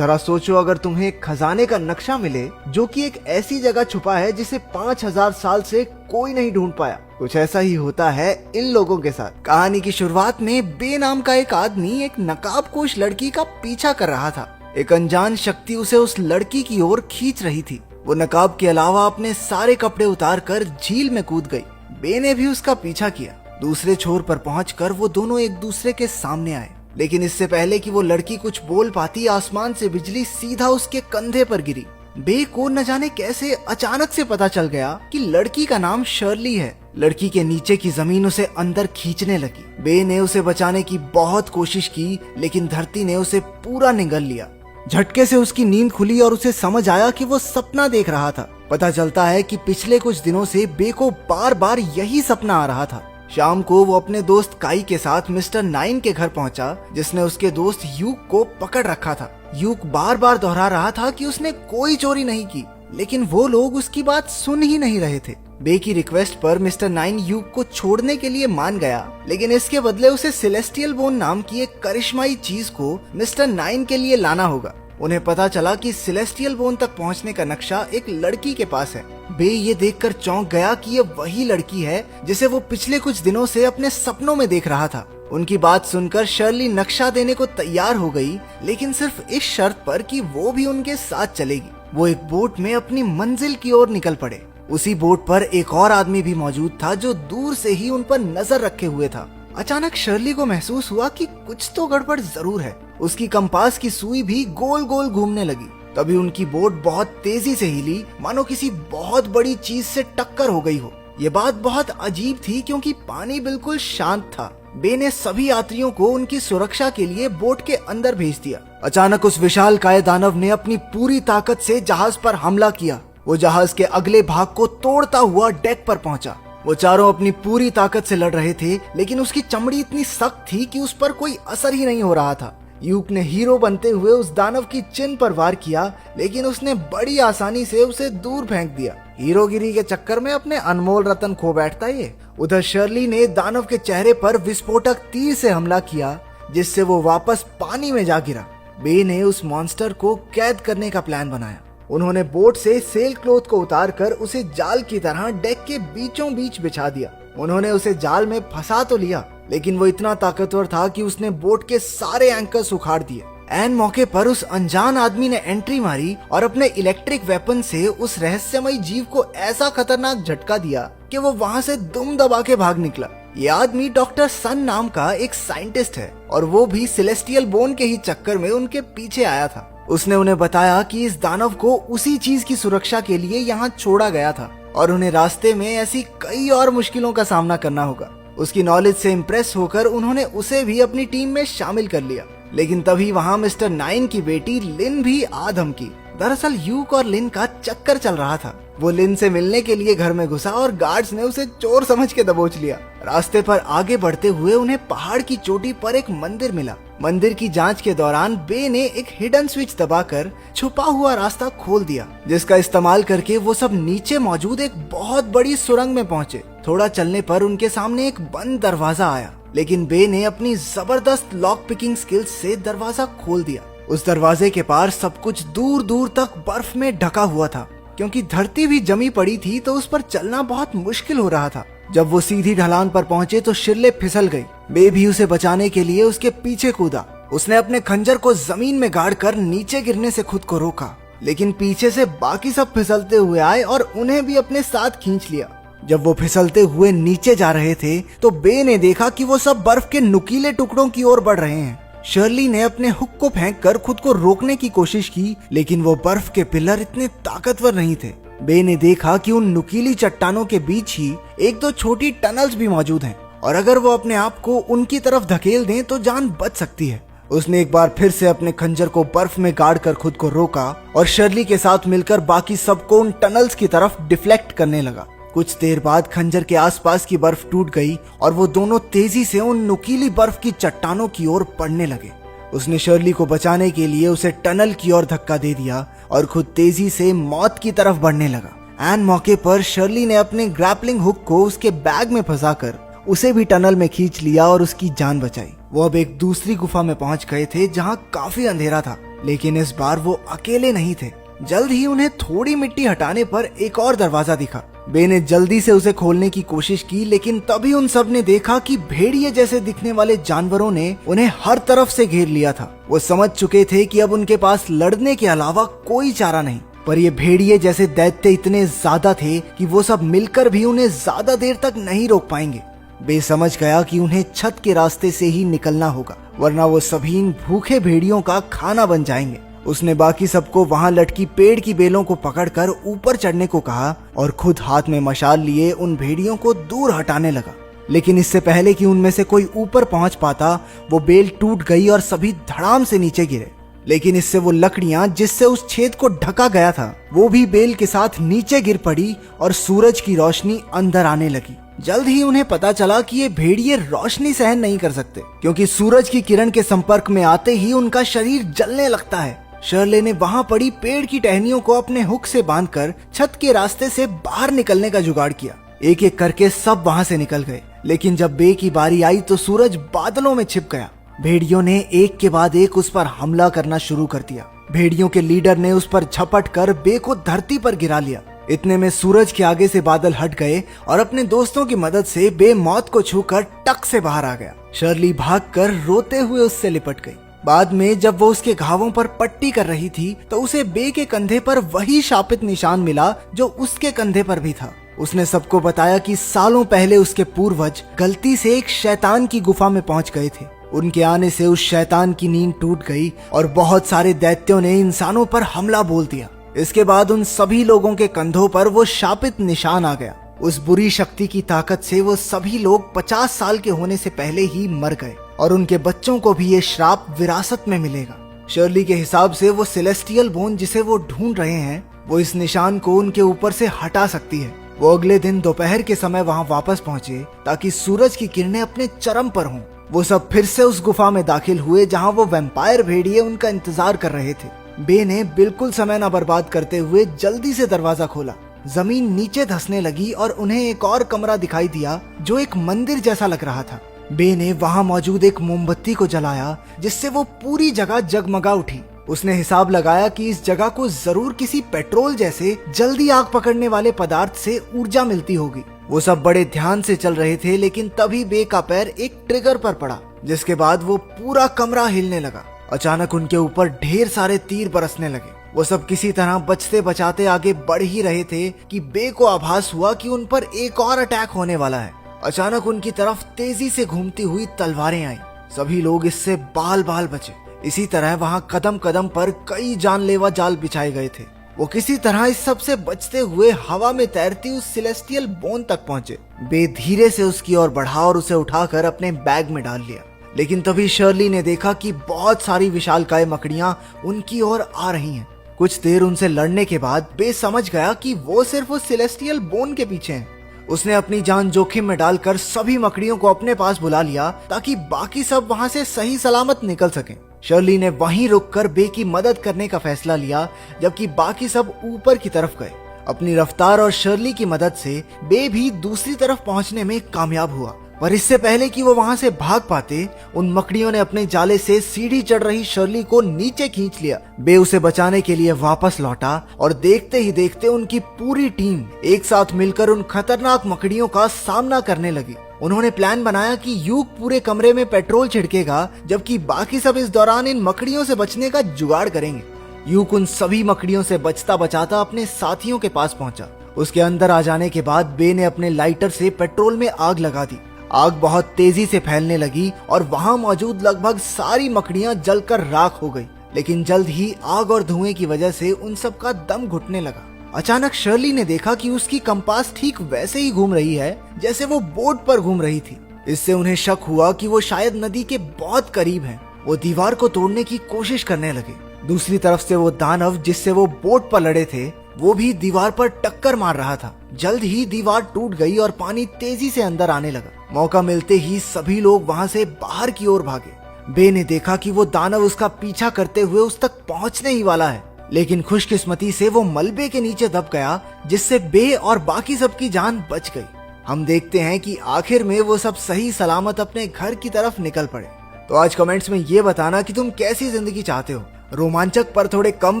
जरा सोचो, अगर तुम्हें एक खजाने का नक्शा मिले जो कि एक ऐसी जगह छुपा है जिसे 5000 साल से कोई नहीं ढूंढ पाया। कुछ ऐसा ही होता है इन लोगों के साथ। कहानी की शुरुआत में बे नाम का एक आदमी एक नकाबपोश लड़की का पीछा कर रहा था। एक अनजान शक्ति उसे उस लड़की की ओर खींच रही थी। वो नकाब के अलावा अपने सारे कपड़े उतार कर झील में कूद गई। बे ने भी उसका पीछा किया। दूसरे छोर पर पहुंचकर वो दोनों एक दूसरे के सामने आए, लेकिन इससे पहले कि वो लड़की कुछ बोल पाती, आसमान से बिजली सीधा उसके कंधे पर गिरी। बे को न जाने कैसे अचानक से पता चल गया कि लड़की का नाम शर्ली है। लड़की के नीचे की जमीन उसे अंदर खींचने लगी। बे ने उसे बचाने की बहुत कोशिश की, लेकिन धरती ने उसे पूरा निगल लिया। झटके से उसकी नींद खुली और उसे समझ आया कि वो सपना देख रहा था। पता चलता है कि पिछले कुछ दिनों से बे को बार बार यही सपना आ रहा था। शाम को वो अपने दोस्त काई के साथ मिस्टर 9 के घर पहुंचा, जिसने उसके दोस्त यूक को पकड़ रखा था। यूक बार बार दोहरा रहा था कि उसने कोई चोरी नहीं की, लेकिन वो लोग उसकी बात सुन ही नहीं रहे थे। बे की रिक्वेस्ट पर मिस्टर 9 यूक को छोड़ने के लिए मान गया, लेकिन इसके बदले उसे सेलेस्टियल बोन नाम की एक करिश्माई चीज को मिस्टर 9 के लिए लाना होगा। उन्हें पता चला कि सेलेस्टियल बोन तक पहुंचने का नक्शा एक लड़की के पास है। बे ये देखकर चौंक गया कि ये वही लड़की है जिसे वो पिछले कुछ दिनों से अपने सपनों में देख रहा था। उनकी बात सुनकर शर्ली नक्शा देने को तैयार हो गई, लेकिन सिर्फ इस शर्त पर कि वो भी उनके साथ चलेगी। वो एक बोट में अपनी मंजिल की ओर निकल पड़े। उसी बोट पर एक और आदमी भी मौजूद था जो दूर से ही उन पर नजर रखे हुए था। अचानक शर्ली को महसूस हुआ कि कुछ तो गड़बड़ जरूर है। उसकी कंपास की सुई भी गोल गोल घूमने लगी। तभी उनकी बोट बहुत तेजी से हिली, मानो किसी बहुत बड़ी चीज से टक्कर हो गई हो। ये बात बहुत अजीब थी क्योंकि पानी बिल्कुल शांत था। बे ने सभी यात्रियों को उनकी सुरक्षा के लिए बोट के अंदर भेज दिया। अचानक उस विशालकाय दानव ने अपनी पूरी ताकत से जहाज पर हमला किया। वो जहाज के अगले भाग को तोड़ता हुआ डेक पर पहुंचा। वो चारों अपनी पूरी ताकत से लड़ रहे थे, लेकिन उसकी चमड़ी इतनी सख्त थी कि उस पर कोई असर ही नहीं हो रहा था। यूक ने हीरो बनते हुए उस दानव की चिन पर वार किया, लेकिन उसने बड़ी आसानी से उसे दूर फेंक दिया। हीरोगिरी के चक्कर में अपने अनमोल रतन खो बैठता ये। उधर शर्ली ने दानव के चेहरे पर विस्फोटक तीर से हमला किया, जिससे वो वापस पानी में जा गिरा। बे ने उस मॉन्स्टर को कैद करने का प्लान बनाया। उन्होंने बोट से सेल क्लॉथ को उतारकर उसे जाल की तरह डेक के बीचों बीच बिछा दिया। उन्होंने उसे जाल में फंसा तो लिया, लेकिन वो इतना ताकतवर था कि उसने बोट के सारे एंकर्स उखाड़ दिए। ऐन मौके पर उस अनजान आदमी ने एंट्री मारी और अपने इलेक्ट्रिक वेपन से उस रहस्यमयी जीव को ऐसा खतरनाक झटका दिया कि वो वहां से दुम दबा के भाग निकला। ये आदमी डॉक्टर सन नाम का एक साइंटिस्ट है और वो भी सेलेस्टियल बोन के ही चक्कर में उनके पीछे आया था। उसने उन्हें बताया कि इस दानव को उसी चीज की सुरक्षा के लिए यहाँ छोड़ा गया था और उन्हें रास्ते में ऐसी कई और मुश्किलों का सामना करना होगा। उसकी नॉलेज से इम्प्रेस होकर उन्होंने उसे भी अपनी टीम में शामिल कर लिया। लेकिन तभी वहाँ मिस्टर 9 की बेटी लिन भी आ धमकी। दरअसल यूक और लिन का चक्कर चल रहा था। वो लिन से मिलने के लिए घर में घुसा और गार्ड्स ने उसे चोर समझ के दबोच लिया। रास्ते पर आगे बढ़ते हुए उन्हें पहाड़ की चोटी पर एक मंदिर मिला। मंदिर की जांच के दौरान बे ने एक हिडन स्विच दबाकर छुपा हुआ रास्ता खोल दिया, जिसका इस्तेमाल करके वो सब नीचे मौजूद एक बहुत बड़ी सुरंग में पहुंचे। थोड़ा चलने पर उनके सामने एक बंद दरवाजा आया, लेकिन बे ने अपनी जबरदस्त लॉक पिकिंग स्किल्स से दरवाजा खोल दिया। उस दरवाजे के पार सब कुछ दूर दूर तक बर्फ में ढका हुआ था। क्योंकि धरती भी जमी पड़ी थी तो उस पर चलना बहुत मुश्किल हो रहा था। जब वो सीधी ढलान पर पहुंचे तो शिर्ले फिसल गई। बे भी उसे बचाने के लिए उसके पीछे कूदा। उसने अपने खंजर को जमीन में गाड़कर नीचे गिरने से खुद को रोका, लेकिन पीछे से बाकी सब फिसलते हुए आए और उन्हें भी अपने साथ खींच लिया। जब वो फिसलते हुए नीचे जा रहे थे तो बे ने देखा कि वो सब बर्फ के नुकीले टुकड़ों की ओर बढ़ रहे हैं। शर्ली ने अपने हुक को फेंककर खुद को रोकने की कोशिश की, लेकिन वो बर्फ के पिलर इतने ताकतवर नहीं थे। बे ने देखा कि उन नुकीली चट्टानों के बीच ही एक दो छोटी टनल्स भी मौजूद हैं और अगर वो अपने आप को उनकी तरफ धकेल दें तो जान बच सकती है। उसने एक बार फिर से अपने खंजर को बर्फ में गाड़कर खुद को रोका और शर्ली के साथ मिलकर बाकी सबको उन टनल्स की तरफ डिफ्लेक्ट करने लगा। कुछ देर बाद खंजर के आसपास की बर्फ टूट गई और वो दोनों तेजी से उन नुकीली बर्फ की चट्टानों की ओर बढ़ने लगे। उसने शर्ली को बचाने के लिए उसे टनल की ओर धक्का दे दिया और खुद तेजी से मौत की तरफ बढ़ने लगा। ऐन मौके पर शर्ली ने अपने ग्रैपलिंग हुक को उसके बैग में फंसाकर उसे भी टनल में खींच लिया और उसकी जान बचाई। वो अब एक दूसरी गुफा में पहुंच गए थे जहां काफी अंधेरा था। लेकिन इस बार वो अकेले नहीं थे। जल्द ही उन्हें थोड़ी मिट्टी हटाने पर एक और दरवाजा दिखा। बे ने जल्दी से उसे खोलने की कोशिश की, लेकिन तभी उन सब ने देखा कि भेड़िए जैसे दिखने वाले जानवरों ने उन्हें हर तरफ से घेर लिया था। वो समझ चुके थे कि अब उनके पास लड़ने के अलावा कोई चारा नहीं। पर ये भेड़िए जैसे दैत्य इतने ज्यादा थे कि वो सब मिलकर भी उन्हें ज्यादा देर तक नहीं रोक पाएंगे। बे समझ गया कि उन्हें छत के रास्ते से ही निकलना होगा, वरना वो सभी इन भूखे भेड़ियों का खाना बन जाएंगे। उसने बाकी सबको वहां लटकी पेड़ की बेलों को पकड़कर ऊपर चढ़ने को कहा और खुद हाथ में मशाल लिए उन भेड़ियों को दूर हटाने लगा। लेकिन इससे पहले कि उनमें से कोई ऊपर पहुंच पाता, वो बेल टूट गई और सभी धड़ाम से नीचे गिरे। लेकिन इससे वो लकड़ियां जिससे उस छेद को ढका गया था, वो भी बेल के साथ नीचे गिर पड़ी और सूरज की रोशनी अंदर आने लगी। जल्द ही उन्हें पता चला कि ये भेड़िए रोशनी सहन नहीं कर सकते, क्योंकि सूरज की किरण के संपर्क में आते ही उनका शरीर जलने लगता है। शर्ले ने वहां पड़ी पेड़ की टहनियों को अपने हुक से बांधकर छत के रास्ते से बाहर निकलने का जुगाड़ किया। एक एक करके सब वहां से निकल गए, लेकिन जब बे की बारी आई तो सूरज बादलों में छिप गया। भेड़ियों ने एक के बाद एक उस पर हमला करना शुरू कर दिया। भेड़ियों के लीडर ने उस पर झपट कर बे को धरती पर गिरा लिया। इतने में सूरज के आगे से बादल हट गए और अपने दोस्तों की मदद से बे मौत को छूकर टक से बाहर आ गया। शर्ली भागकर रोते हुए उससे लिपट गई। बाद में जब वो उसके घावों पर पट्टी कर रही थी तो उसे बे के कंधे पर वही शापित निशान मिला जो उसके कंधे पर भी था। उसने सबको बताया कि सालों पहले उसके पूर्वज गलती से एक शैतान की गुफा में पहुंच गए थे। उनके आने से उस शैतान की नींद टूट गई और बहुत सारे दैत्यों ने इंसानों पर हमला बोल दिया। इसके बाद उन सभी लोगों के कंधों पर वो शापित निशान आ गया। उस बुरी शक्ति की ताकत से वो सभी लोग 50 साल के होने से पहले ही मर गए और उनके बच्चों को भी ये श्राप विरासत में मिलेगा। शर्ली के हिसाब से वो सेलेस्टियल बोन जिसे वो ढूंढ रहे हैं, वो इस निशान को उनके ऊपर से हटा सकती है। वो अगले दिन दोपहर के समय वहां वापस पहुंचे ताकि सूरज की किरणें अपने चरम पर हों। वो सब फिर से उस गुफा में दाखिल हुए जहां वो वैम्पायर भेड़िए उनका इंतजार कर रहे थे। बे ने बिल्कुल समय न बर्बाद करते हुए जल्दी से दरवाजा खोला। जमीन नीचे धंसने लगी और उन्हें एक और कमरा दिखाई दिया जो एक मंदिर जैसा लग रहा था। बे ने वहां मौजूद एक मोमबत्ती को जलाया जिससे वो पूरी जगह जगमगा उठी। उसने हिसाब लगाया कि इस जगह को जरूर किसी पेट्रोल जैसे जल्दी आग पकड़ने वाले पदार्थ से ऊर्जा मिलती होगी। वो सब बड़े ध्यान से चल रहे थे, लेकिन तभी बे का पैर एक ट्रिगर पर पड़ा, जिसके बाद वो पूरा कमरा हिलने लगा। अचानक उनके ऊपर ढेर सारे तीर बरसने लगे। वो सब किसी तरह बचते बचाते आगे बढ़ ही रहे थे कि बे को आभास हुआ कि उन पर एक और अटैक होने वाला है। अचानक उनकी तरफ तेजी से घूमती हुई तलवारें आईं। सभी लोग इससे बाल बाल बचे। इसी तरह वहां कदम कदम पर कई जानलेवा जाल बिछाए गए थे। वो किसी तरह इस सब से बचते हुए हवा में तैरती उस सेलेस्टियल बोन तक पहुंचे। बे धीरे से उसकी ओर बढ़ा और उसे उठाकर अपने बैग में डाल लिया। लेकिन तभी शर्ली ने देखा कि बहुत सारी विशालकाय मकड़ियां उनकी ओर आ रही हैं। कुछ देर उनसे लड़ने के बाद बे समझ गया कि वो सिर्फ उस सेलेस्टियल बोन के पीछे हैं। उसने अपनी जान जोखिम में डालकर सभी मकड़ियों को अपने पास बुला लिया ताकि बाकी सब वहां से सही सलामत निकल सकें। शर्ली ने वहीं रुककर बे की मदद करने का फैसला लिया, जबकि बाकी सब ऊपर की तरफ गए। अपनी रफ्तार और शर्ली की मदद से बे भी दूसरी तरफ पहुंचने में कामयाब हुआ। पर इससे पहले कि वो वहां से भाग पाते, उन मकड़ियों ने अपने जाले से सीढ़ी चढ़ रही शर्ली को नीचे खींच लिया। बे उसे बचाने के लिए वापस लौटा और देखते ही देखते उनकी पूरी टीम एक साथ मिलकर उन खतरनाक मकड़ियों का सामना करने लगी। उन्होंने प्लान बनाया कि यूक पूरे कमरे में पेट्रोल छिड़केगा, जबकि बाकी सब इस दौरान इन मकड़ियों से बचने का जुगाड़ करेंगे। यूक उन सभी मकड़ियों से बचता बचाता अपने साथियों के पास पहुंचा। उसके अंदर आ जाने के बाद बे ने अपने लाइटर से पेट्रोल में आग लगा दी। आग बहुत तेजी से फैलने लगी और वहां मौजूद लगभग सारी मकड़ियां जलकर राख हो गई। लेकिन जल्द ही आग और धुएं की वजह से उन सब का दम घुटने लगा। अचानक शर्ली ने देखा कि उसकी कंपास ठीक वैसे ही घूम रही है जैसे वो बोट पर घूम रही थी। इससे उन्हें शक हुआ कि वो शायद नदी के बहुत करीब हैं। वो दीवार को तोड़ने की कोशिश करने लगे। दूसरी तरफ से वो दानव जिससे वो बोट पर लड़े थे, वो भी दीवार पर टक्कर मार रहा था। जल्द ही दीवार टूट गई और पानी तेजी से अंदर आने लगा। मौका मिलते ही सभी लोग वहां से बाहर की ओर भागे। बे ने देखा कि वो दानव उसका पीछा करते हुए उस तक पहुंचने ही वाला है, लेकिन खुशकिस्मती से वो मलबे के नीचे दब गया, जिससे बे और बाकी सबकी जान बच गई। हम देखते हैं कि आखिर में वो सब सही सलामत अपने घर की तरफ निकल पड़े। तो आज कमेंट्स में ये बताना कि तुम कैसी जिंदगी चाहते हो। रोमांचक पर थोड़े कम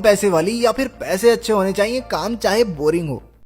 पैसे वाली या फिर पैसे अच्छे होने चाहिए, काम चाहे बोरिंग हो।